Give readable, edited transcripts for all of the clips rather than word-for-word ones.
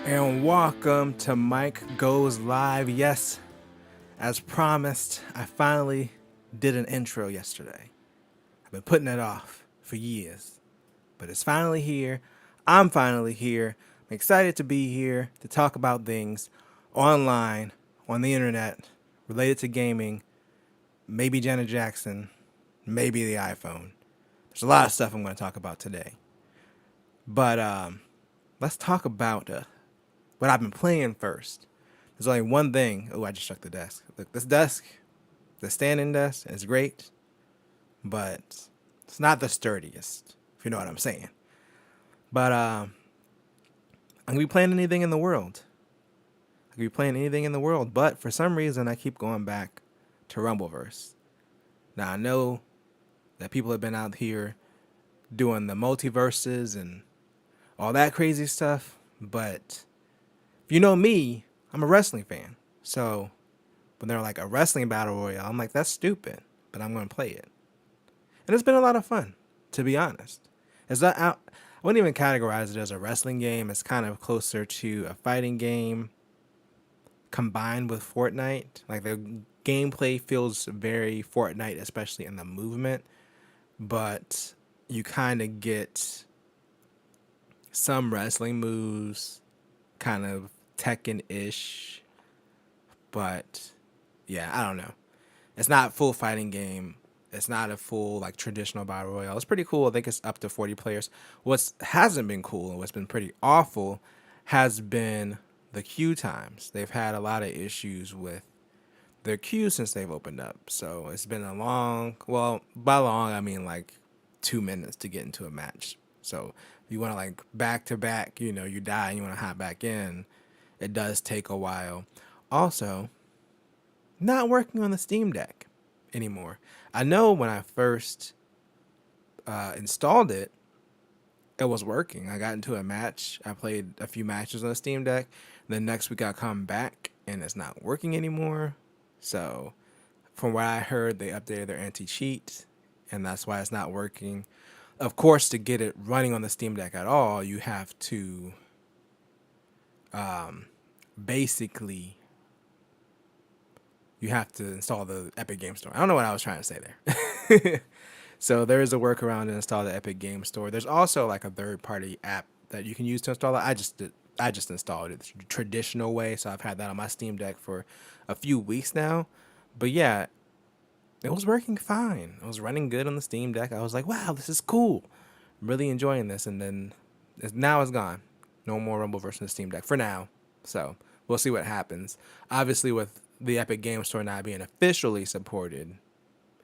And welcome to Mike Goes Live. Yes, as promised, I finally did an intro yesterday. I've been putting it off for years, but it's finally here. I'm finally here. I'm excited to be here to talk about things online, on the internet, related to gaming, maybe Janet Jackson, maybe the iPhone. There's a lot of stuff I'm going to talk about today. But let's talk about what I've been playing first. There's only one thing. Oh, I just shook the desk. Look, this desk, the standing desk, is great, but it's not the sturdiest, if you know what I'm saying. But I'm gonna be playing anything in the world. I could be playing anything in the world, but for some reason I keep going back to Rumbleverse. Now I know that people have been out here doing the multiverses and all that crazy stuff, but if you know me, I'm a wrestling fan. So when they're like a wrestling battle royale, I'm like, that's stupid, but I'm going to play it. And it's been a lot of fun, to be honest. It's not, I wouldn't even categorize it as a wrestling game. It's kind of closer to a fighting game combined with Fortnite. Like the gameplay feels very Fortnite, especially in the movement, but you kind of get some wrestling moves, kind of Tekken-ish, but yeah, I don't know. It's not a full fighting game. It's not a full like traditional battle royale. It's pretty cool. I think it's up to 40 players. What hasn't been cool and what's been pretty awful has been the queue times. They've had a lot of issues with their queue since they've opened up. So it's been a long, well, by long I mean like 2 minutes to get into a match. So if you want to like back to back, you die and you want to hop back in, it does take a while. Also, not working on the Steam Deck anymore. I know when I first installed it, it was working. I got into a match. I played a few matches on the Steam Deck. Then next week I come back and it's not working anymore. So from what I heard, they updated their anti-cheat and that's why it's not working. Of course, to get it running on the Steam Deck at all, you have to basically you have to install the Epic Game Store. I don't know what I was trying to say there. So there is a workaround to install the Epic Game Store. There's also like a third-party app that you can use to install it. I just installed it the traditional way, so I've had that on my Steam Deck for a few weeks now. But yeah, it was working fine. It was running good on the Steam Deck. I was like, wow, this is cool. I'm really enjoying this. And then now it's gone. No more Rumbleverse on the Steam Deck for now. So we'll see what happens. Obviously, with the Epic Game Store not being officially supported,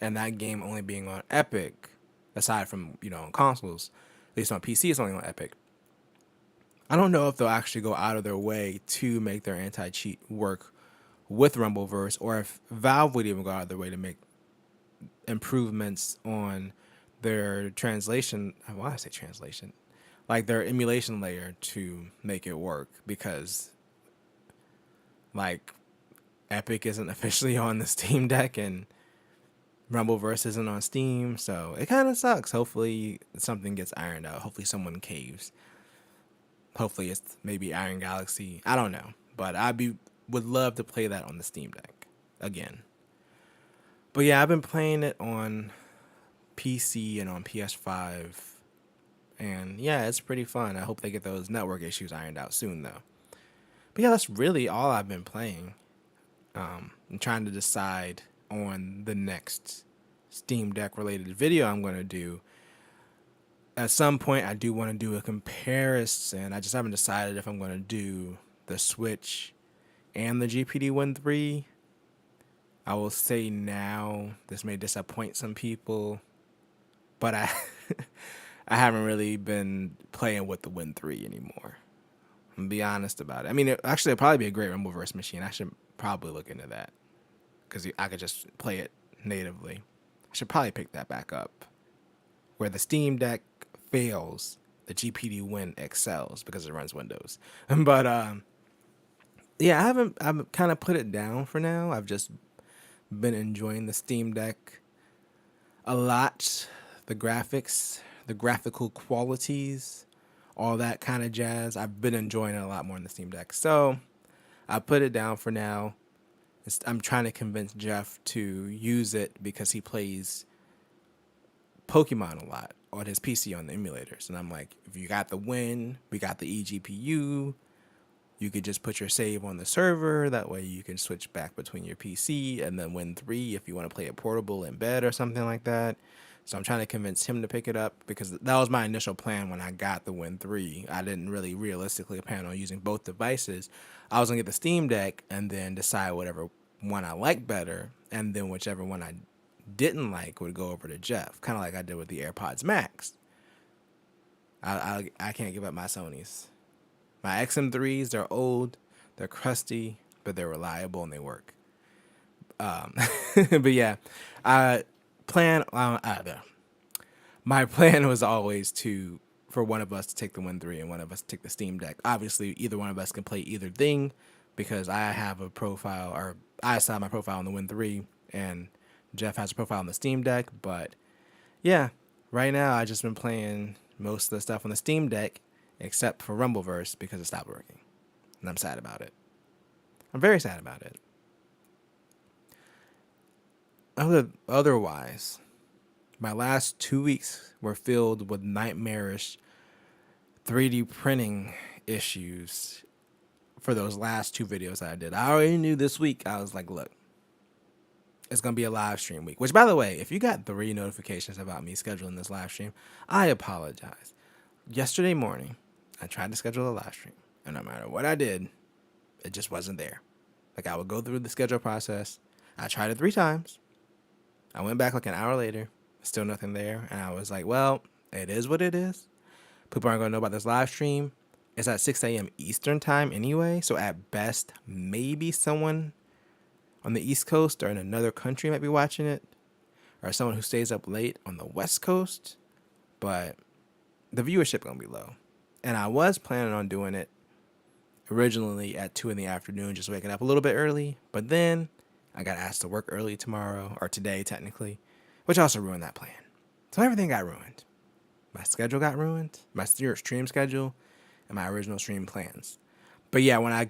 and that game only being on Epic, aside from, on consoles, at least on PC, it's only on Epic. I don't know if they'll actually go out of their way to make their anti-cheat work with Rumbleverse, or if Valve would even go out of their way to make improvements on their translation. I want to say translation, like their emulation layer to make it work, because like Epic isn't officially on the Steam Deck and Rumbleverse isn't on Steam, so it kind of sucks. Hopefully something gets ironed out. Hopefully someone caves. Hopefully it's maybe Iron Galaxy. I don't know, but would love to play that on the Steam Deck again. But yeah, I've been playing it on PC and on PS5, and yeah, it's pretty fun. I hope they get those network issues ironed out soon, though. But yeah, that's really all I've been playing. I'm trying to decide on the next Steam Deck related video I'm going to do. At some point, I do want to do a comparison. I just haven't decided if I'm going to do the Switch and the GPD Win 3. I will say now, this may disappoint some people, but I I haven't really been playing with the Win 3 anymore. I'm going to be honest about it. I mean, it'll probably be a great Rumbleverse machine. I should probably look into that, because I could just play it natively. I should probably pick that back up. Where the Steam Deck fails, the GPD Win excels because it runs Windows. But yeah, I've kind of put it down for now. I've just been enjoying the Steam Deck a lot. The graphics, the graphical qualities all that kind of jazz. I've been enjoying it a lot more in the Steam Deck. So I put it down for now. I'm trying to convince Jeff to use it because he plays Pokemon a lot on his PC on the emulators. And I'm like, if you got the Win, we got the eGPU, you could just put your save on the server. That way you can switch back between your PC and then Win 3 if you want to play it portable in bed or something like that. So I'm trying to convince him to pick it up because that was my initial plan when I got the Win 3. I didn't really realistically plan on using both devices. I was going to get the Steam Deck and then decide whatever one I like better, and then whichever one I didn't like would go over to Jeff, kind of like I did with the AirPods Max. I can't give up my Sonys. My XM3s, they're old, they're crusty, but they're reliable and they work. But yeah, my plan was always for one of us to take the Win 3 and one of us to take the Steam Deck. Obviously, either one of us can play either thing because I have a profile, or I assigned my profile on the Win 3 and Jeff has a profile on the Steam Deck. But yeah, right now I've just been playing most of the stuff on the Steam Deck except for Rumbleverse because it stopped working. And I'm sad about it. I'm very sad about it. Otherwise, my last 2 weeks were filled with nightmarish 3D printing issues for those last 2 videos that I did. I already knew this week, I was like, look, it's going to be a live stream week. Which, by the way, if you got 3 notifications about me scheduling this live stream, I apologize. Yesterday morning, I tried to schedule a live stream, and no matter what I did, it just wasn't there. Like, I would go through the schedule process. I tried it 3 times. I went back like an hour later, still nothing there, and I was like, well, it is what it is. People aren't going to know about this live stream. It's at 6 a.m. Eastern time anyway, so at best, maybe someone on the East Coast or in another country might be watching it, or someone who stays up late on the West Coast, but the viewership going to be low. And I was planning on doing it originally at 2 in the afternoon, just waking up a little bit early, but then I got asked to work early tomorrow, or today technically, which also ruined that plan. So everything got ruined. My schedule got ruined, my stream schedule, and my original stream plans. But yeah, when I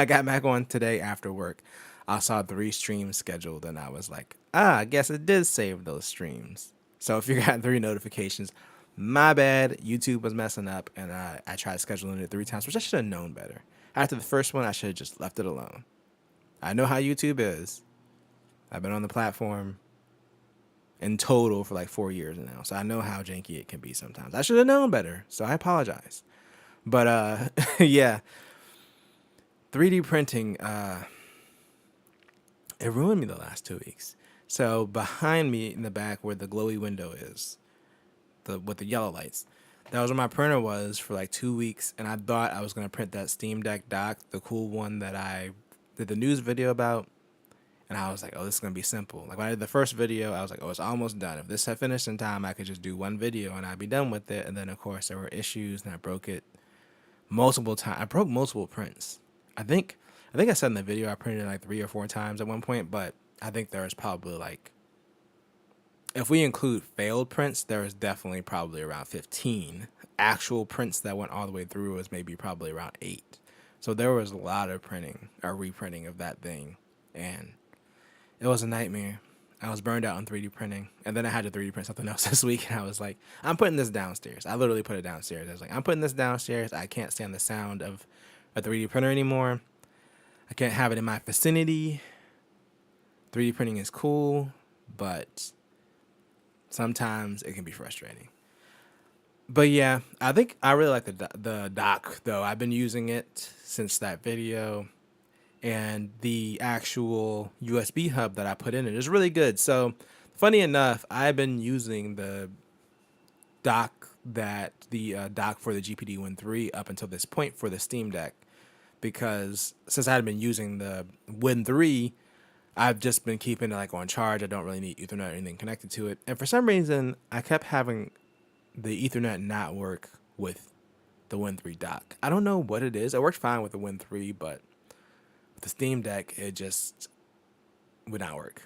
got back on today after work, I saw 3 streams scheduled, and I was like, I guess it did save those streams. So if you got 3 notifications, my bad. YouTube was messing up, and I tried scheduling it 3 times, which I should have known better. After the first one, I should have just left it alone. I know how YouTube is. I've been on the platform in total for like 4 years now, so I know how janky it can be sometimes. I should have known better, so I apologize. But yeah, 3D printing, it ruined me the last 2 weeks. So behind me in the back where the glowy window is, with the yellow lights, that was where my printer was for like 2 weeks, and I thought I was going to print that Steam Deck dock, the cool one that I did the news video about, and I was like, oh, this is going to be simple. Like when I did the first video, I was like, oh, it's almost done. If this had finished in time, I could just do 1 video and I'd be done with it. And then, of course, there were issues, and I broke it multiple times. I broke multiple prints. I think I said in the video I printed it like 3 or 4 times at one point, but I think there was probably like, if we include failed prints, there was definitely probably around 15. Actual prints that went all the way through was maybe probably around 8. So there was a lot of printing or reprinting of that thing, and it was a nightmare. I was burned out on 3D printing, and then I had to 3D print something else this week, and I was like, I'm putting this downstairs. I literally put it downstairs. I was like, I'm putting this downstairs. I can't stand the sound of a 3D printer anymore. I can't have it in my vicinity. 3D printing is cool, but sometimes it can be frustrating. But yeah, I think I really like the dock, though. I've been using it since that video, and the actual USB hub that I put in it is really good. So funny enough, I've been using the dock for the GPD Win 3 up until this point for the Steam Deck, because since I had been using the Win 3, I've just been keeping it like on charge. I don't really need Ethernet or anything connected to it. And for some reason, I kept having the Ethernet not work with the Win 3 dock. I don't know what it is. It worked fine with the Win 3, but with the Steam Deck, it just would not work.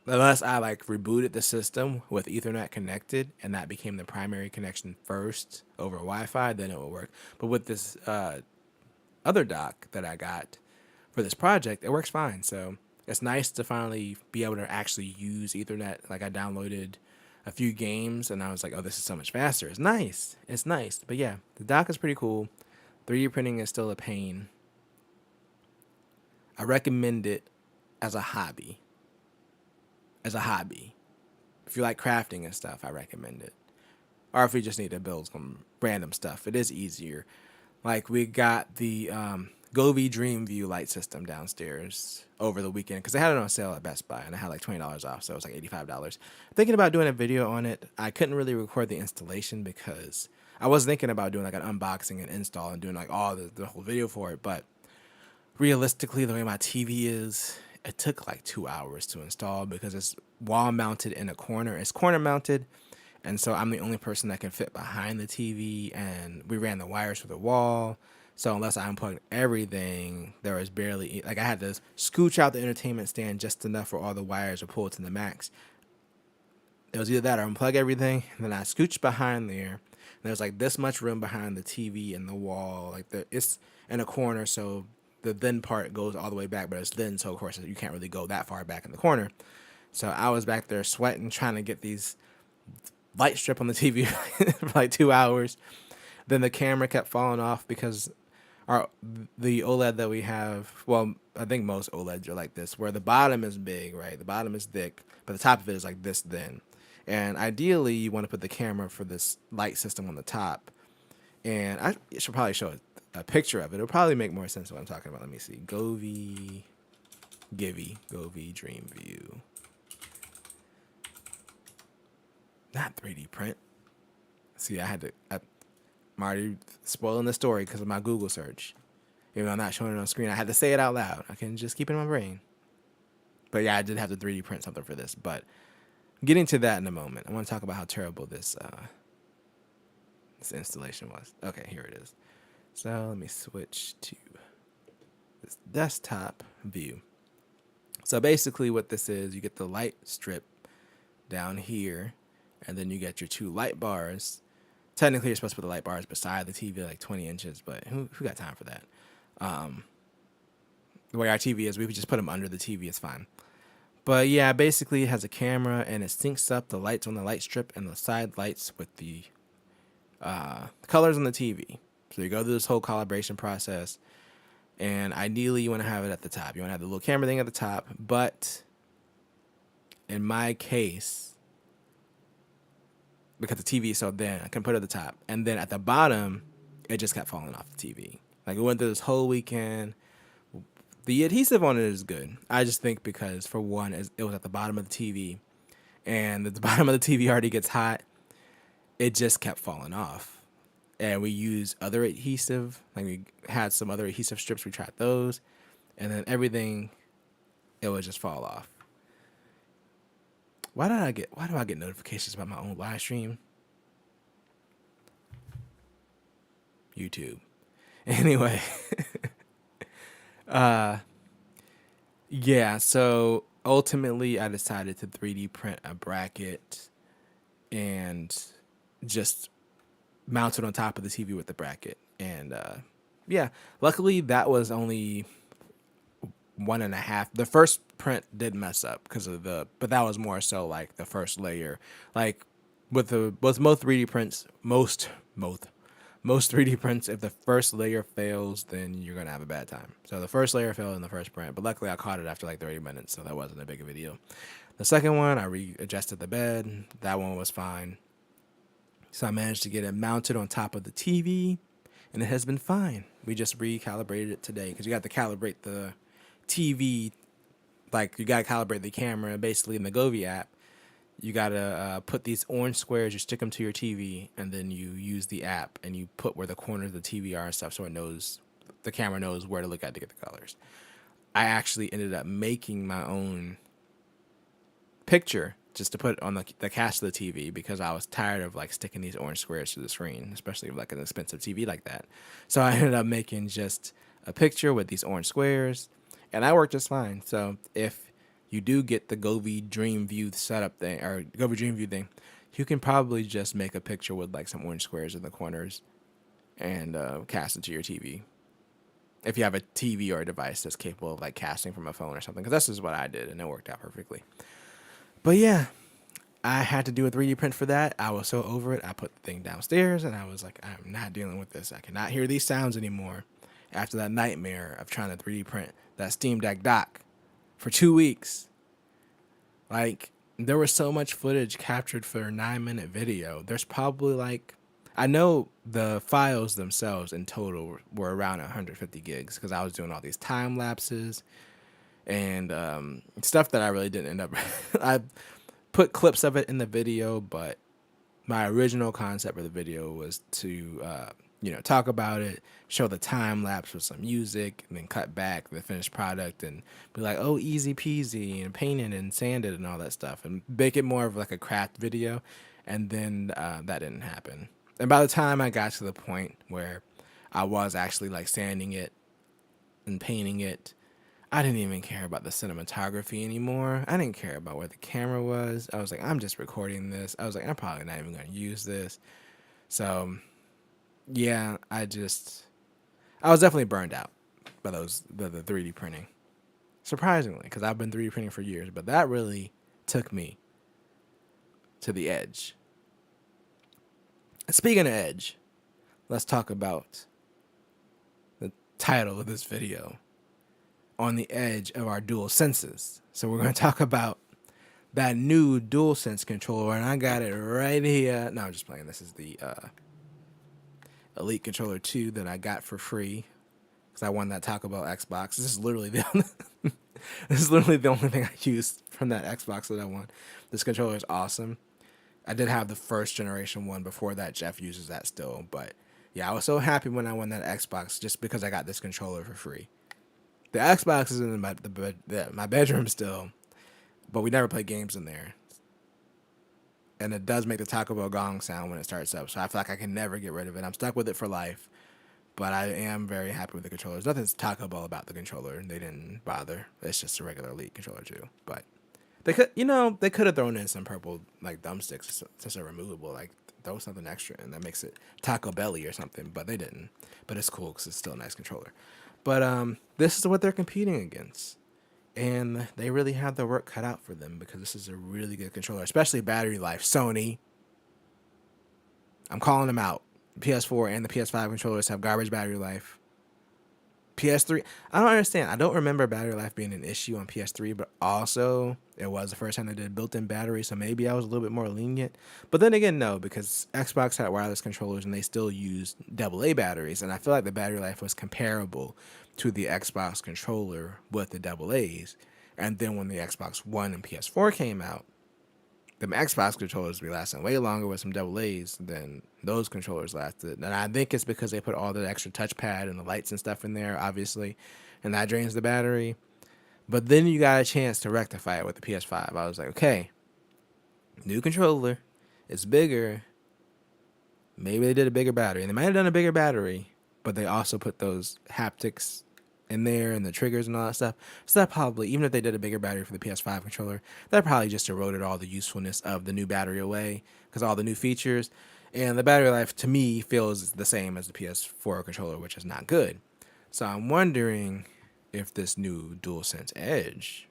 Unless I like rebooted the system with Ethernet connected and that became the primary connection first over Wi-Fi, then it would work. But with this other dock that I got for this project, it works fine. So it's nice to finally be able to actually use Ethernet. Like I downloaded a few games and I was like, oh, this is so much faster. It's nice. It's nice. But yeah, the dock is pretty cool. 3D printing is still a pain. I recommend it as a hobby. As a hobby. If you like crafting and stuff, I recommend it. Or if you just need to build some random stuff, it is easier. Like we got the Govee Dreamview light system downstairs over the weekend because they had it on sale at Best Buy and I had like $20 off, so it was like $85. Thinking about doing a video on it. I couldn't really record the installation because I was thinking about doing like an unboxing and install and doing like all the whole video for it, but realistically, the way my TV is, it took like 2 hours to install because it's wall mounted in a corner. It's corner mounted. And so I'm the only person that can fit behind the TV, and we ran the wires for the wall. So unless I unplugged everything, there was barely, like I had to scooch out the entertainment stand just enough for all the wires to pull to the max. It was either that or unplug everything, and then I scooched behind there. And there's like this much room behind the TV and the wall. Like it's in a corner, so the then part goes all the way back, but it's then, so of course you can't really go that far back in the corner. So I was back there sweating, trying to get these light strip on the TV for like 2 hours. Then the camera kept falling off because the OLED that we have, well, I think most OLEDs are like this, where the bottom is big, right? The bottom is thick, but the top of it is like this thin. And ideally, you want to put the camera for this light system on the top. And I should probably show a picture of it. It'll probably make more sense what I'm talking about. Let me see. Govee Dreamview. Not 3D print. See, I'm already spoiling the story because of my Google search. Even though I'm not showing it on screen, I had to say it out loud. I can just keep it in my brain. But yeah, I did have to 3D print something for this. But getting to that in a moment, I want to talk about how terrible this installation was. Okay, here it is. So let me switch to this desktop view. So basically what this is, you get the light strip down here, and then you get your two light bars. Technically, you're supposed to put the light bars beside the TV, like 20 inches, but who got time for that? The way our TV is, we would just put them under the TV. It's fine. But yeah, basically it has a camera, and it syncs up the lights on the light strip and the side lights with the colors on the TV. So you go through this whole calibration process, and ideally you want to have it at the top. You want to have the little camera thing at the top, but in my case, because the TV is so thin, I can put it at the top. And then at the bottom, it just kept falling off the TV. Like, it went through this whole weekend. The adhesive on it is good. I just think because, for one, it was at the bottom of the TV, and the bottom of the TV already gets hot, it just kept falling off. And we used other adhesive. Like, we had some other adhesive strips. We tried those. And then everything, it would just fall off. Why do I get notifications about my own live stream? YouTube. Anyway. Yeah, so ultimately I decided to 3D print a bracket and just mount it on top of the TV with the bracket. And yeah, luckily that was only 1.5. The first print did mess up because of but that was more so like the first layer. Like with most 3D prints, most 3D prints, if the first layer fails, then you're gonna have a bad time. So the first layer failed in the first print, but luckily I caught it after like 30 minutes, so that wasn't a big of a deal. The second one, I readjusted the bed. That one was fine. So I managed to get it mounted on top of the TV, and it has been fine. We just recalibrated it today because you got to calibrate the TV, like you got to calibrate the camera. Basically, in the Govee app, you got to put these orange squares, you stick them to your TV, and then you use the app and you put where the corners of the TV are and stuff, so the camera knows where to look at to get the colors. I actually ended up making my own picture just to put on the cast of the TV because I was tired of like sticking these orange squares to the screen, especially with like an expensive TV like that. So I ended up making just a picture with these orange squares, and that worked just fine. So if you do get the Govee Dream View setup thing, or Govee Dream View thing, you can probably just make a picture with like some orange squares in the corners and cast it to your TV. If you have a TV or a device that's capable of like casting from a phone or something, because this is what I did and it worked out perfectly. But yeah, I had to do a 3D print for that. I was so over it. I put the thing downstairs and I was like, I'm not dealing with this. I cannot hear these sounds anymore. After that nightmare of trying to 3D print that Steam Deck dock for 2 weeks. Like, there was so much footage captured for a 9-minute video. There's probably like, I know the files themselves in total were around 150 gigs because I was doing all these time lapses and stuff that I really didn't end up. I put clips of it in the video, but my original concept of the video was to, talk about it, show the time lapse with some music, and then cut back the finished product and be like, oh, easy peasy, and paint it and sand it and all that stuff, and make it more of like a craft video. And then that didn't happen. And by the time I got to the point where I was actually like sanding it and painting it, I didn't even care about the cinematography anymore. I didn't care about where the camera was. I was like, I'm just recording this. I was like, I'm probably not even going to use this. So, yeah, I was definitely burned out by the 3D printing. Surprisingly, because I've been 3D printing for years, but that really took me to the edge. Speaking of edge, let's talk about the title of this video. On the edge of our dual senses. So we're going to talk about that new DualSense controller, and I got it right here. No, I'm just playing. This is the Elite Controller 2 that I got for free because I won that Taco Bell Xbox. This is literally the only thing I used from that Xbox that I won. This controller is awesome. I did have the first generation one before that. Jeff uses that still, but yeah, I was so happy when I won that Xbox just because I got this controller for free. The Xbox is in my bedroom still, but we never play games in there. And it does make the Taco Bell gong sound when it starts up, so I feel like I can never get rid of it. I'm stuck with it for life, but I am very happy with the controller. There's nothing Taco Bell about the controller. They didn't bother. It's just a regular Elite controller too. But they could have thrown in some purple like thumbsticks since they're removable. Like throw something extra and that makes it Taco Belly or something. But they didn't. But it's cool because it's still a nice controller. But this is what they're competing against. And they really have their work cut out for them because this is a really good controller, especially battery life. Sony, I'm calling them out. PS4 and the PS5 controllers have garbage battery life. PS3, I don't understand. I don't remember battery life being an issue on PS3, but also it was the first time they did built-in battery, so maybe I was a little bit more lenient. But then again, no, because Xbox had wireless controllers and they still used AA batteries, and I feel like the battery life was comparable to the Xbox controller with the AA's. And then when the Xbox One and PS4 came out, the Xbox controllers be lasting way longer with some AA's than those controllers lasted. And I think it's because they put all the extra touchpad and the lights and stuff in there, obviously, and that drains the battery. But then you got a chance to rectify it with the PS5. I was like, okay, new controller, it's bigger. Maybe they did a bigger battery. And they might have done a bigger battery, but they also put those haptics in there and the triggers and all that stuff. So that probably, even if they did a bigger battery for the PS5 controller, that probably just eroded all the usefulness of the new battery away because all the new features. And the battery life, to me, feels the same as the PS4 controller, which is not good. So I'm wondering if this new DualSense Edge,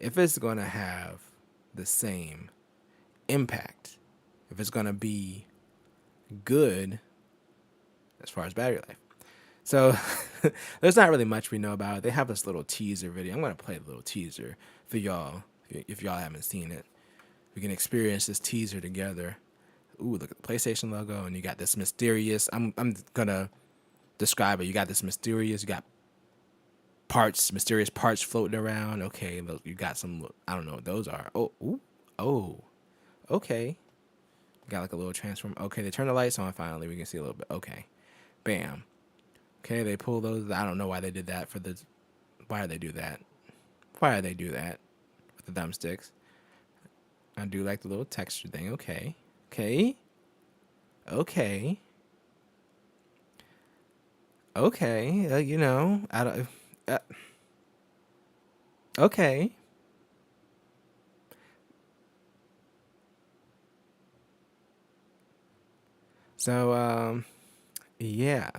if it's going to have the same impact, if it's going to be good as far as battery life. So there's not really much we know about it. They have this little teaser video. I'm going to play the little teaser for y'all if y'all haven't seen it. We can experience this teaser together. Ooh, look at the PlayStation logo, and you got this mysterious, I'm going to describe it. You got this mysterious, you got mysterious parts floating around. Okay, look, you got some, I don't know what those are. Okay. Got like a little transform. Okay, they turn the lights on finally. We can see a little bit. Okay. Bam. Okay, they pull those. I don't know why they did that why did they do that? Why did they do that with the thumbsticks? I do like the little texture thing. Okay. I don't Okay. So, yeah,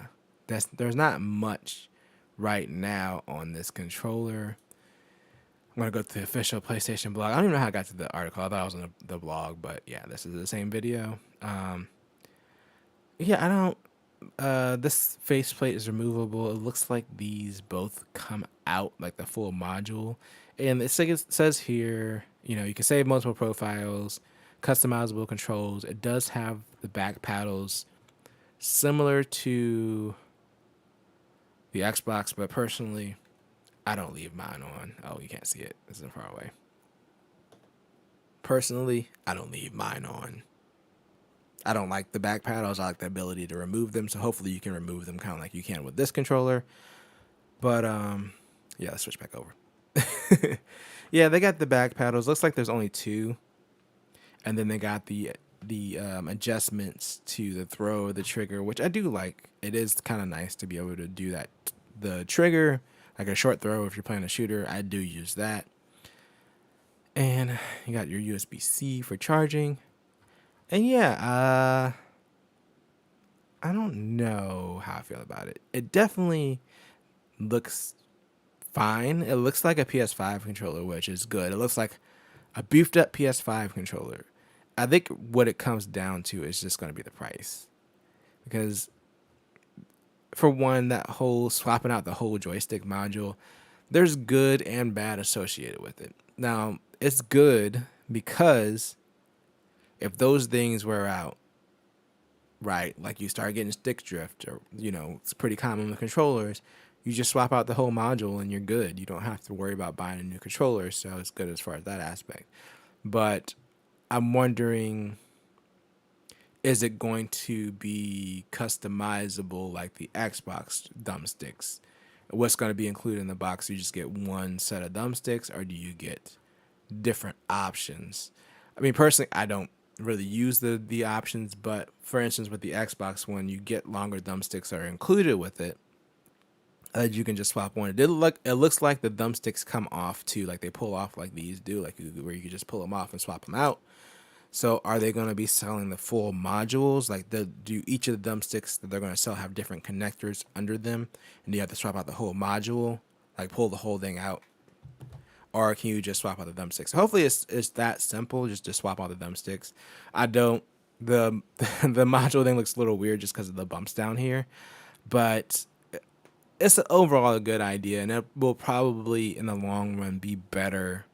there's not much right now on this controller. I'm gonna go to the official PlayStation blog. I don't even know how I got to the article. I thought I was on the blog, but yeah, this is the same video. Yeah, I don't. This faceplate is removable. It looks like these both come out like the full module, and it says here, you can save multiple profiles, customizable controls. It does have the back paddles similar to the Xbox, but personally, I don't leave mine on. Oh, you can't see it. This is far away. Personally, I don't leave mine on. I don't like the back paddles. I like the ability to remove them. So hopefully you can remove them kind of like you can with this controller. But yeah, let's switch back over. Yeah, they got the back paddles. Looks like there's only two, and then they got the adjustments to the throw, the trigger, which I do like. It is kind of nice to be able to do that. The trigger, like a short throw, if you're playing a shooter, I do use that. And you got your USB-C for charging. And yeah, I don't know how I feel about it. It definitely looks fine. It looks like a PS5 controller, which is good. It looks like a beefed up PS5 controller. I think what it comes down to is just going to be the price. Because for one, that whole swapping out the whole joystick module, there's good and bad associated with it. Now, it's good because if those things wear out, right, like you start getting stick drift, or it's pretty common with controllers, you just swap out the whole module and you're good. You don't have to worry about buying a new controller, so it's good as far as that aspect. But I'm wondering, is it going to be customizable like the Xbox thumbsticks? What's going to be included in the box? You just get one set of thumbsticks, or do you get different options? I mean, personally, I don't really use the options, but for instance, with the Xbox One, you get longer thumbsticks that are included with it. You can just swap one. It looks like the thumbsticks come off too, like they pull off like these do, like where you can just pull them off and swap them out. So are they going to be selling the full modules? Like, do each of the thumbsticks that they're going to sell have different connectors under them, and do you have to swap out the whole module, like pull the whole thing out, or can you just swap out the thumbsticks? Hopefully, it's that simple, just to swap out the thumbsticks. I don't. The the module thing looks a little weird just because of the bumps down here, but it's overall a good idea, and it will probably in the long run be better,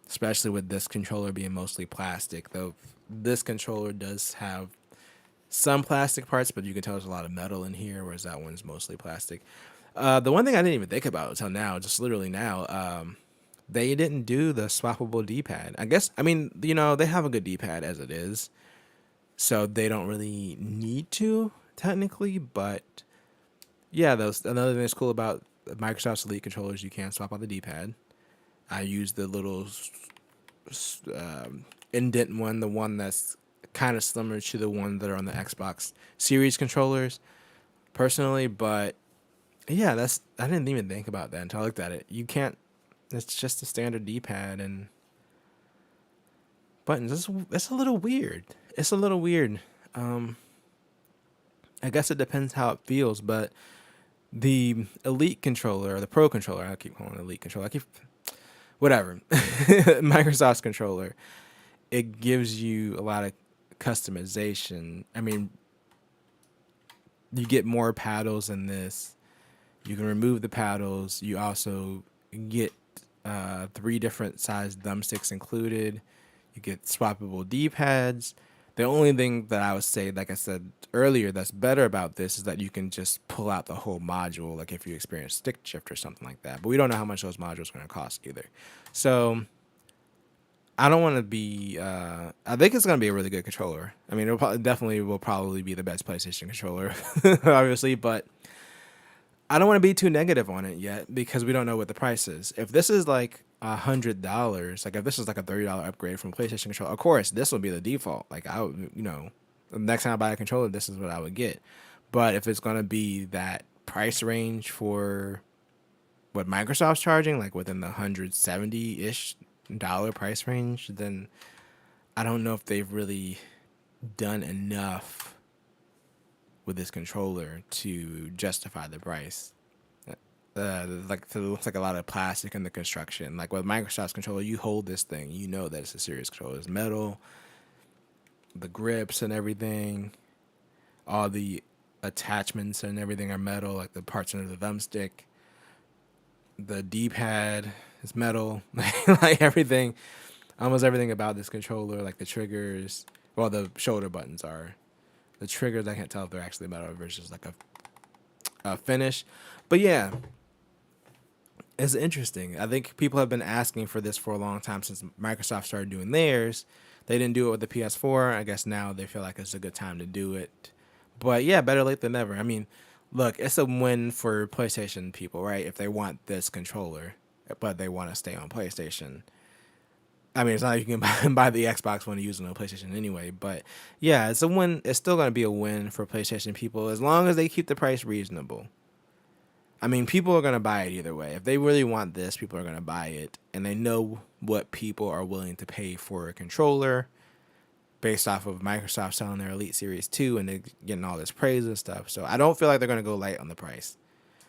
especially with this controller being mostly plastic. Though this controller does have some plastic parts, but you can tell there's a lot of metal in here, whereas that one's mostly plastic. The one thing I didn't even think about until now, just literally now, they didn't do the swappable D-pad. I guess, I mean, they have a good D-pad as it is, so they don't really need to, technically, but yeah, another thing that's cool about Microsoft's Elite controllers, you can swap out the D-pad. I use the little indent one, the one that's kind of similar to the one that are on the Xbox Series controllers, personally. But yeah, I didn't even think about that until I looked at it. You can't. It's just a standard D-pad and buttons. It's a little weird. It's a little weird. I guess it depends how it feels, but the Elite controller or the Pro controller, I keep calling it Elite controller. Whatever. Microsoft's controller, it gives you a lot of customization. I mean, you get more paddles in this. You can remove the paddles. You also get 3 different size thumbsticks included. You get swappable D-pads. The only thing that I would say, like I said earlier, that's better about this is that you can just pull out the whole module, like if you experience stick shift or something like that. But we don't know how much those modules are going to cost either. So I don't want to be. I think it's going to be a really good controller. I mean, definitely will probably be the best PlayStation controller, obviously. But I don't want to be too negative on it yet because we don't know what the price is. If this is like $100, like if this is like a $30 upgrade from PlayStation controller, of course this will be the default. Like I would, the next time I buy a controller, this is what I would get. But if it's going to be that price range for what Microsoft's charging, like within the $170-ish price range, then I don't know if they've really done enough with this controller to justify the price. Like it looks like a lot of plastic in the construction. Like with Microsoft's controller, you hold this thing, you know that it's a serious controller. It's metal, the grips and everything, all the attachments and everything are metal, like the parts under the thumbstick. The D-pad is metal, like everything, almost everything about this controller, like the triggers. Well, the shoulder buttons are. The triggers, I can't tell if they're actually metal versus like a finish. But yeah, it's interesting. I think people have been asking for this for a long time since Microsoft started doing theirs. They didn't do it with the PS4. I guess now they feel like it's a good time to do it. But yeah, better late than never. I mean, look, it's a win for PlayStation people, right? If they want this controller, but they want to stay on PlayStation. I mean, it's not like you can buy the Xbox One and use it on PlayStation anyway. But yeah, it's a win. It's still going to be a win for PlayStation people as long as they keep the price reasonable. I mean, people are going to buy it either way. If they really want this, people are going to buy it. And they know what people are willing to pay for a controller based off of Microsoft selling their Elite Series 2 and they're getting all this praise and stuff. So I don't feel like they're going to go light on the price.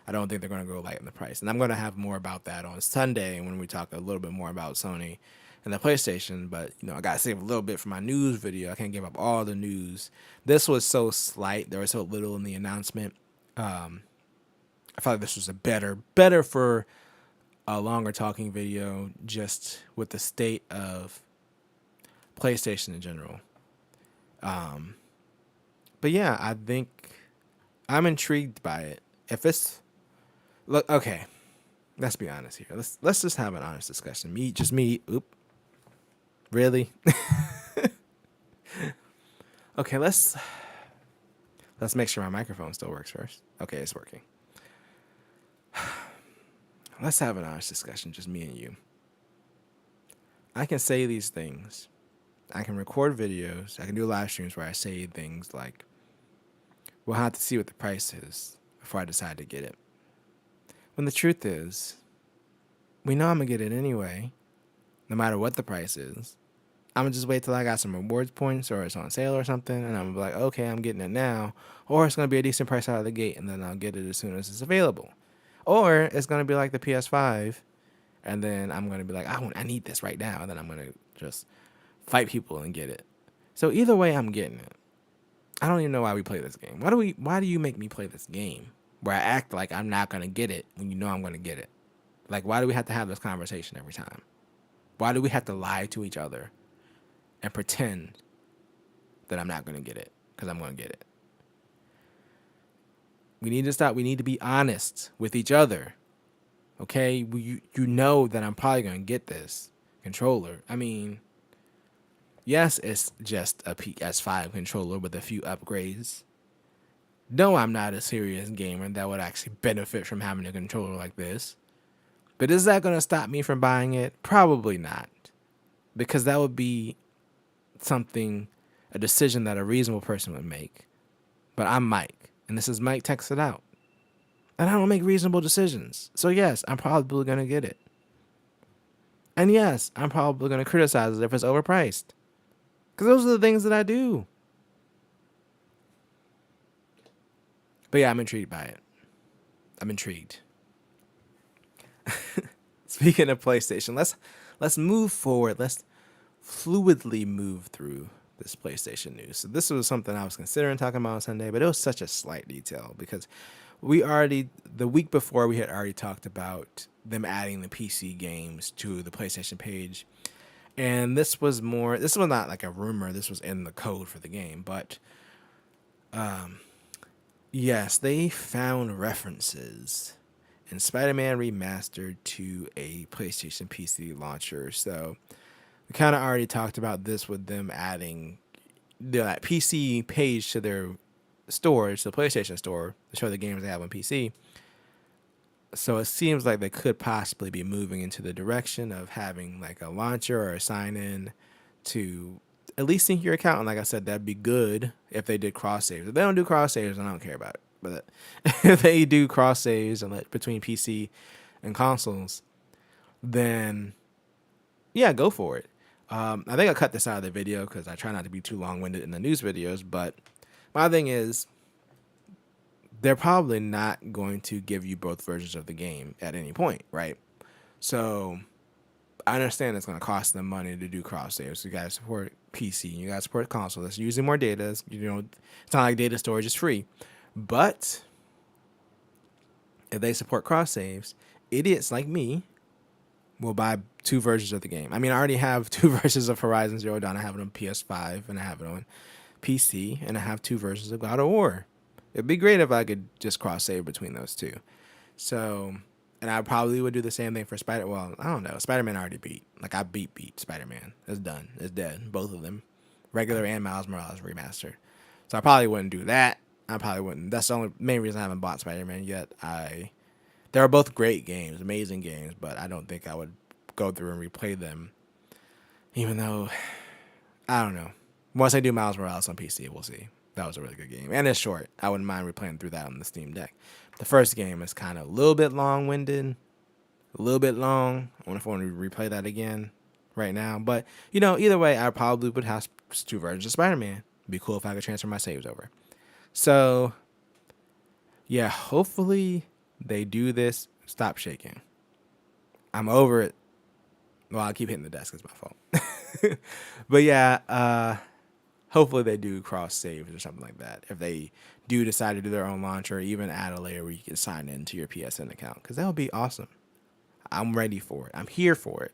I don't think they're going to go light on the price. And I'm going to have more about that on Sunday when we talk a little bit more about Sony and the PlayStation. But, you know, I got to save a little bit for my news video. I can't give up all the news. This was so slight. There was so little in the announcement. I thought this was a better for a longer talking video, just with the state of PlayStation in general. But yeah, I think I'm intrigued by it. If it's look okay, let's be honest here. Let's just have an honest discussion. Me. Oop. Really? Okay, let's make sure my microphone still works first. Okay, it's working. Let's have an honest discussion, just me and you. I can say these things. I can record videos. I can do live streams where I say things like, we'll have to see what the price is before I decide to get it. When the truth is, we know I'm going to get it anyway, no matter what the price is. I'm going to just wait till I got some rewards points or it's on sale or something, and I'm going to be like, okay, I'm getting it now. Or it's going to be a decent price out of the gate, and then I'll get it as soon as it's available. Or it's going to be like the PS5, and then I'm going to be like, I need this right now, and then I'm going to just fight people and get it. So either way, I'm getting it. I don't even know why we play this game. Why do you make me play this game where I act like I'm not going to get it when you know I'm going to get it? Like, why do we have to have this conversation every time? Why do we have to lie to each other and pretend that I'm not going to get it because I'm going to get it? We need to stop. We need to be honest with each other. Okay? You know that I'm probably going to get this controller. I mean, yes, it's just a PS5 controller with a few upgrades. No, I'm not a serious gamer that would actually benefit from having a controller like this. But is that going to stop me from buying it? Probably not. Because that would be a decision that a reasonable person would make. But I'm Mike. And this is Mike Text It Out. And I don't make reasonable decisions. So yes, I'm probably going to get it. And yes, I'm probably going to criticize it if it's overpriced. Because those are the things that I do. But yeah, I'm intrigued by it. I'm intrigued. Speaking of PlayStation, let's move forward. Let's fluidly move through this PlayStation news. So this was something I was considering talking about on Sunday, but it was such a slight detail because the week before we had already talked about them adding the PC games to the PlayStation page. And this was not like a rumor. This was in the code for the game, but yes, they found references in Spider-Man Remastered to a PlayStation PC launcher. So we kind of already talked about this with them adding that PC page to their stores, the PlayStation Store, to show the games they have on PC. So it seems like they could possibly be moving into the direction of having like a launcher or a sign-in to at least sync your account. And like I said, that'd be good if they did cross saves. If they don't do cross saves, I don't care about it. But if they do cross saves and between PC and consoles, then yeah, go for it. I think I cut this out of the video because I try not to be too long-winded in the news videos, but my thing is they're probably not going to give you both versions of the game at any point, right? So I understand it's going to cost them money to do cross saves. You guys support PC, you guys support console. That's using more data. It's not like data storage is free. But if they support cross saves, idiots like me will buy two versions of the game. I mean, I already have two versions of Horizon Zero Dawn. I have it on PS5 and I have it on PC, and I have two versions of God of War. It'd be great if I could just cross save between those two. So, and I probably would do the same thing for Spider. Well, I don't know. Spider-Man I already beat. Like I beat Spider-Man. It's done. It's dead. Both of them, regular and Miles Morales remastered. So I probably wouldn't do that. I probably wouldn't. That's the only main reason I haven't bought Spider-Man yet. They are both great games, amazing games, but I don't think I would go through and replay them. Even though, I don't know. Once I do Miles Morales on PC, we'll see. That was a really good game. And it's short. I wouldn't mind replaying through that on the Steam Deck. The first game is kind of a little bit long-winded, a little bit long. I wonder if I want to replay that again right now. But, either way, I probably would have two versions of Spider-Man. It'd be cool if I could transfer my saves over. So, yeah, hopefully they do this. Stop shaking. I'm over it. Well, I keep hitting the desk. It's my fault. But, yeah, hopefully they do cross saves or something like that. If they do decide to do their own launcher, or even add a layer where you can sign into your PSN account, because that would be awesome. I'm ready for it. I'm here for it.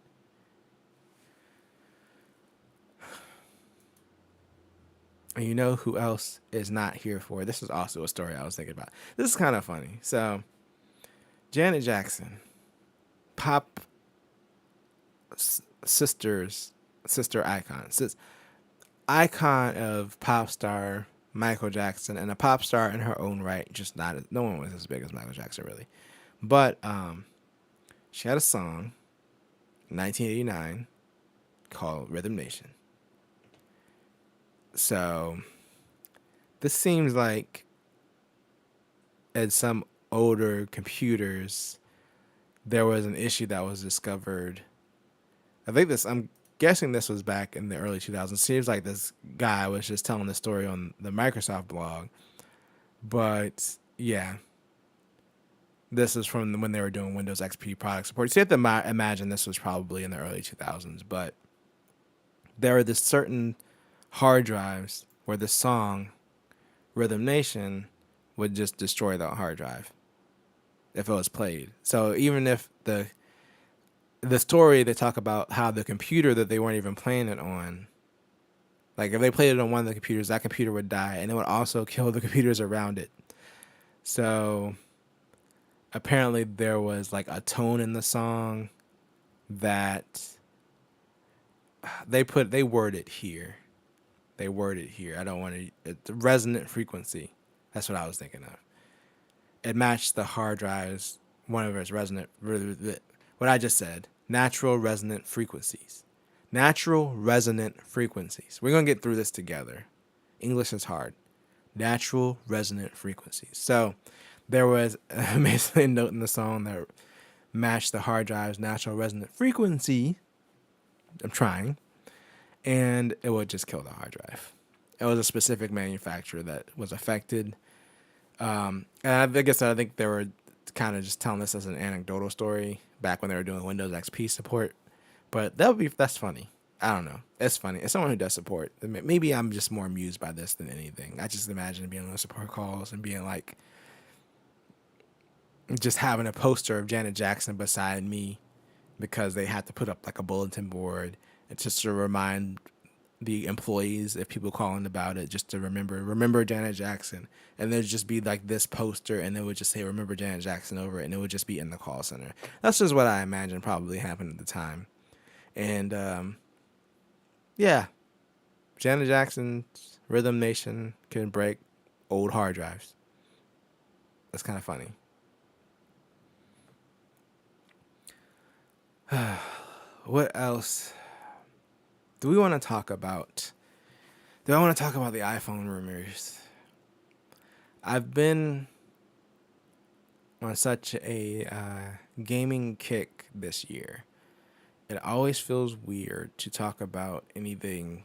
And you know who else is not here for it? This is also a story I was thinking about. This is kind of funny. So, Janet Jackson, pop sister icon, icon of pop star Michael Jackson, and a pop star in her own right. Just no one was as big as Michael Jackson, really. But she had a song in 1989 called Rhythm Nation. So this seems like at some older computers there was an issue that was discovered. I'm guessing this was back in the early 2000s. Seems like this guy was just telling the story on the Microsoft blog. But yeah, this is from when they were doing Windows XP product support. So you have to imagine this was probably in the early 2000s. But there are this certain hard drives where the song Rhythm Nation would just destroy the hard drive if it was played. So even if the story, they talk about how the computer that they weren't even playing it on, like if they played it on one of the computers, that computer would die, and it would also kill the computers around it. So apparently there was like a tone in the song that they word it here. They word it here. I don't want to. It's a resonant frequency. That's what I was thinking of. It matched the hard drives. One of its resonant. What I just said. Natural resonant frequencies. Natural resonant frequencies. We're gonna get through this together. English is hard. Natural resonant frequencies. So there was basically a note in the song that matched the hard drive's natural resonant frequency. I'm trying. And it would just kill the hard drive. It was a specific manufacturer that was affected. And I think they were kind of just telling this as an anecdotal story back when they were doing Windows XP support. But that's funny. I don't know. It's funny. As someone who does support, maybe I'm just more amused by this than anything. I just imagine being on support calls and being like, just having a poster of Janet Jackson beside me because they had to put up like a bulletin board. It's just to remind the employees, if people calling about it, just to remember Janet Jackson. And there'd just be like this poster, and it would just say, remember Janet Jackson over it, and it would just be in the call center. That's just what I imagine probably happened at the time. And yeah, Janet Jackson's Rhythm Nation can break old hard drives. That's kind of funny. What else do we want to talk about? Do I want to talk about the iPhone rumors? I've been on such a gaming kick this year. It always feels weird to talk about anything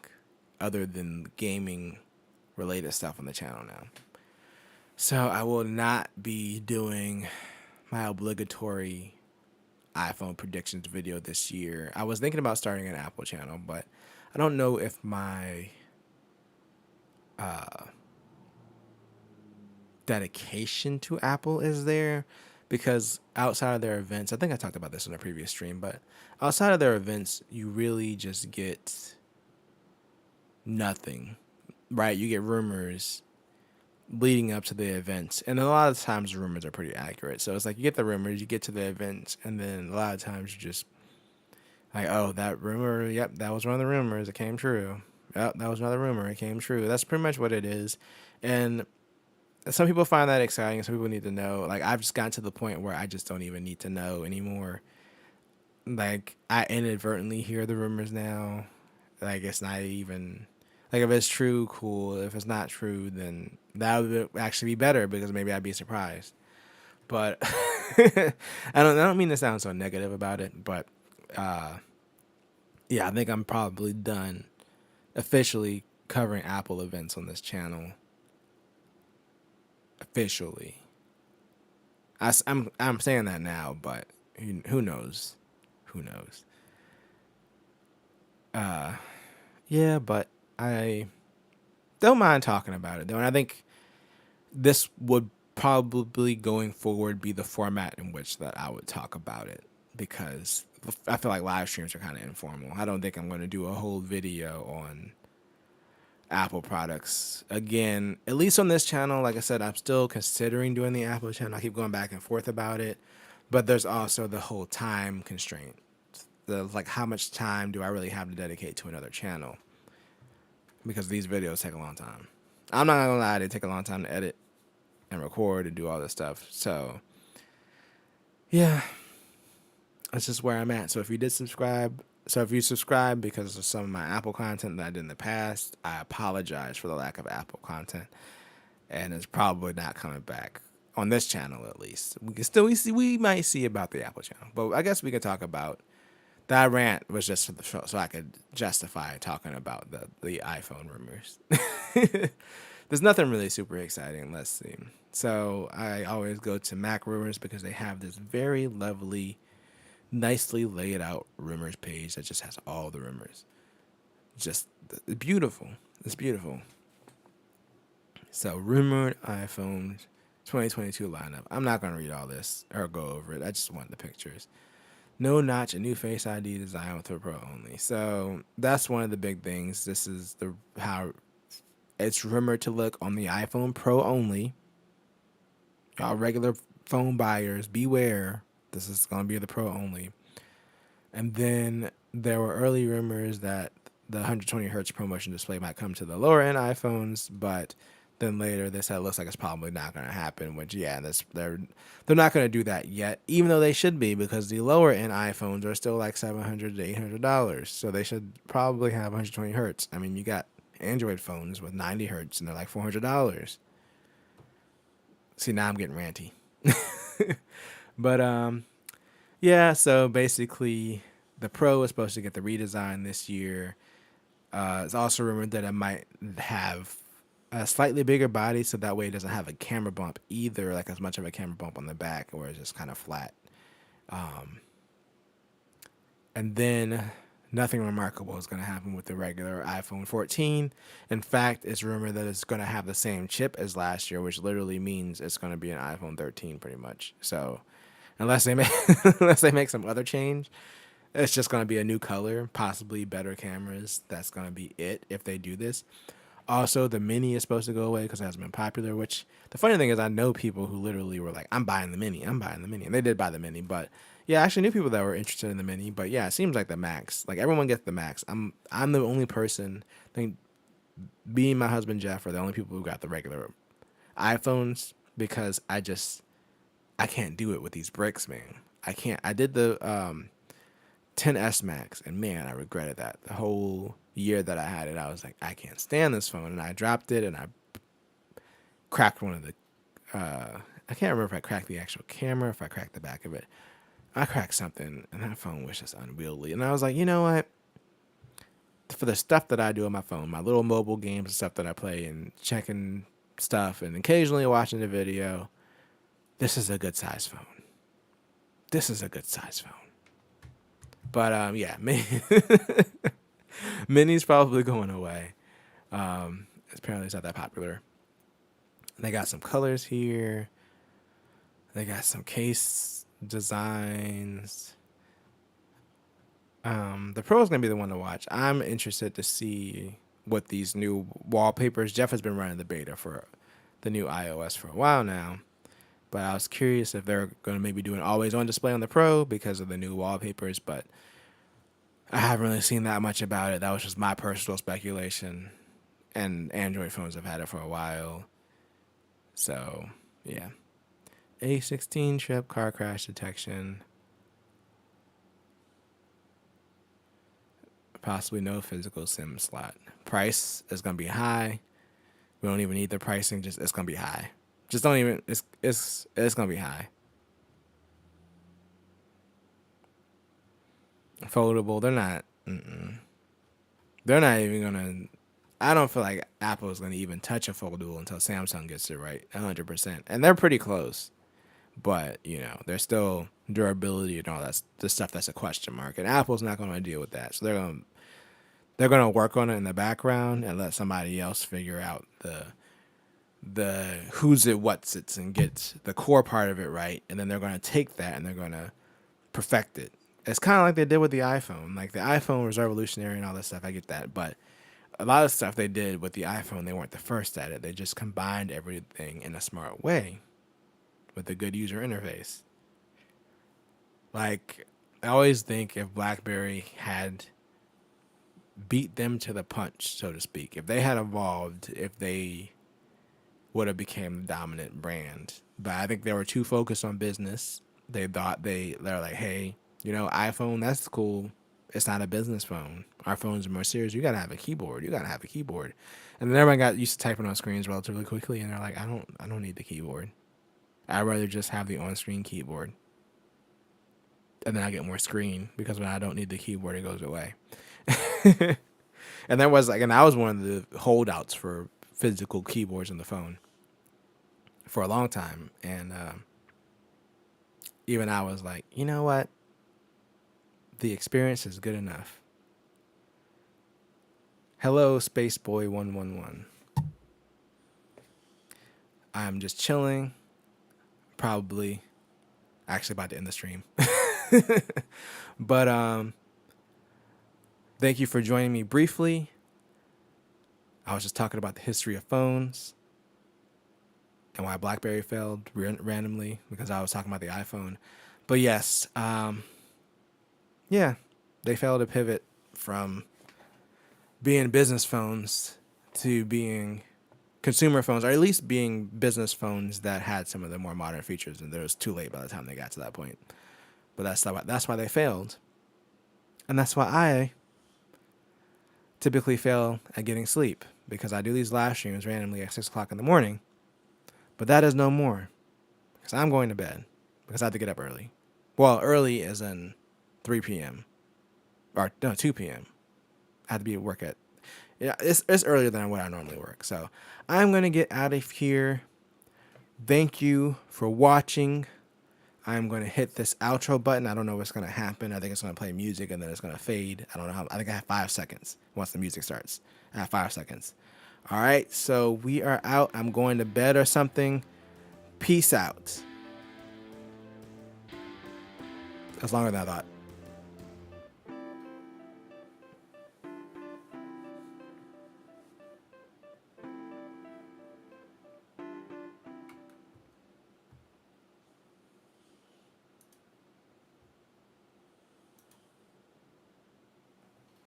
other than gaming related stuff on the channel now. So I will not be doing my obligatory iPhone predictions video this year. I was thinking about starting an Apple channel, but I don't know if my dedication to Apple is there, because outside of their events, I think I talked about this in a previous stream, but outside of their events, you really just get nothing, right? You get rumors leading up to the events, and a lot of times the rumors are pretty accurate. So it's like you get the rumors, you get to the events, and then a lot of times you just like, oh, that rumor, yep, that was one of the rumors, it came true. Yep, that was another rumor, it came true. That's pretty much what it is. And some people find that exciting. Some people need to know. Like, I've just gotten to the point where I just don't even need to know anymore. Like, I inadvertently hear the rumors now. Like, it's not even, like, if it's true, cool. If it's not true, then that would actually be better, because maybe I'd be surprised. But I don't mean to sound so negative about it, but yeah, I think I'm probably done officially covering Apple events on this channel. Officially. I'm saying that now, but who knows? Who knows? Yeah, but I don't mind talking about it though, and I think this would probably going forward be the format in which that I would talk about it, because I feel like live streams are kind of informal. I don't think I'm going to do a whole video on Apple products again, at least on this channel. Like I said, I'm still considering doing the Apple channel. I keep going back and forth about it, but there's also the whole time constraint. The like, how much time do I really have to dedicate to another channel? Because these videos take a long time. I'm not gonna lie, they take a long time to edit and record and do all this stuff. So yeah, that's just where I'm at. So if you did subscribe, if you subscribe because of some of my Apple content that I did in the past, I apologize for the lack of Apple content, and it's probably not coming back on this channel. At least we might see about the Apple channel, but I guess we could talk about that. Rant was just for the show, so I could justify talking about the iPhone rumors. There's nothing really super exciting. Let's see. So I always go to Mac rumors because they have this very lovely, nicely laid out rumors page that just has all the rumors. Just beautiful. It's beautiful. So rumored iPhone 2022 lineup. I'm not going to read all this or go over it. I just want the pictures. No notch, a new Face ID design with the Pro only. So that's one of the big things. This is how it's rumored to look on the iPhone Pro only. Y'all regular phone buyers, beware. This is going to be the Pro only. And then there were early rumors that the 120 hertz ProMotion display might come to the lower end iPhones, but then later they said it looks like it's probably not going to happen. Which, yeah, they're not going to do that yet, even though they should be, because the lower end iPhones are still like $700 to $800. So they should probably have 120 hertz. I mean, you got Android phones with 90 hertz and they're like $400. See, now I'm getting ranty. But yeah, so basically the Pro is supposed to get the redesign this year. It's also rumored that it might have a slightly bigger body, so that way it doesn't have a camera bump either, like as much of a camera bump on the back, or it's just kind of flat. And then nothing remarkable is going to happen with the regular iPhone 14. In fact, it's rumored that it's going to have the same chip as last year, which literally means it's going to be an iPhone 13 pretty much. So unless they make unless they make some other change, it's just going to be a new color, possibly better cameras. That's going to be it if they do this. Also, the Mini is supposed to go away because it hasn't been popular, which the funny thing is I know people who literally were like, I'm buying the Mini. And they did buy the Mini. But yeah, I actually knew people that were interested in the Mini. But yeah, it seems like the Max. Like, everyone gets the Max. I'm the only person, I think me and my husband Jeff are the only people who got the regular iPhones, because I can't do it with these bricks, man. I can't. I did the 10S Max, and man, I regretted that. The whole year that I had it, I was like, I can't stand this phone, and I dropped it, and I cracked one of the I can't remember if I cracked the actual camera, if I cracked the back of it. I cracked something, and that phone was just unwieldy. And I was like, you know what? For the stuff that I do on my phone, my little mobile games and stuff that I play and checking stuff and occasionally watching the video, this is a good size phone. This is a good size phone. But yeah, Mini's probably going away. Apparently it's not that popular. They got some colors here. They got some case designs. The Pro is going to be the one to watch. I'm interested to see what these new wallpapers. Jeff has been running the beta for the new iOS for a while now. But I was curious if they're going to maybe do an always-on display on the Pro because of the new wallpapers. But I haven't really seen that much about it. That was just my personal speculation. And Android phones have had it for a while. So, yeah. A16 chip, car crash detection. Possibly no physical SIM slot. Price is going to be high. We don't even need the pricing. Just it's going to be high. Just don't even. It's going to be high. Foldable. They're not. They're not even going to. I don't feel like Apple is going to even touch a foldable until Samsung gets it right 100%. And they're pretty close. But, you know, there's still durability and all that the stuff that's a question mark. And Apple's not going to deal with that. So they're going to work on it in the background and let somebody else figure out the who's it, what's it, and get the core part of it right. And then they're going to take that and they're going to perfect it. It's kind of like they did with the iPhone. Like the iPhone was revolutionary and all this stuff. I get that. But a lot of stuff they did with the iPhone, they weren't the first at it. They just combined everything in a smart way with a good user interface. Like, I always think if BlackBerry had beat them to the punch, so to speak, if they had evolved, if they would have became the dominant brand. But I think they were too focused on business. They thought they're like, hey, you know, iPhone, that's cool. It's not a business phone. Our phones are more serious. You gotta have a keyboard. You gotta have a keyboard. And then everyone got used to typing on screens relatively quickly, and they're like, I don't need the keyboard. I'd rather just have the on-screen keyboard. And then I get more screen because when I don't need the keyboard, it goes away. And that was like, and I was one of the holdouts for physical keyboards on the phone for a long time. And even I was like, you know what? The experience is good enough. Hello, Spaceboy 111. I'm just chilling. Probably actually about to end the stream. But thank you for joining me briefly. I was just talking about the history of phones and why BlackBerry failed randomly because I was talking about the iPhone. But yes, yeah, they failed to pivot from being business phones to being consumer phones, or at least being business phones that had some of the more modern features, and it was too late by the time they got to that point. But that's why they failed. And that's why I typically fail at getting sleep, because I do these live streams randomly at 6 o'clock in the morning. But that is no more, because I'm going to bed, because I have to get up early. Well, early as in 3 p.m. or no, 2 p.m. I had to be at work at, yeah, it's earlier than what I normally work. So I'm going to get out of here. Thank you for watching. I'm going to hit this outro button. I don't know what's going to happen. I think it's going to play music and then it's going to fade. I don't know how. I think I have 5 seconds once the music starts. I have 5 seconds. All right. So we are out. I'm going to bed or something. Peace out. That's longer than I thought.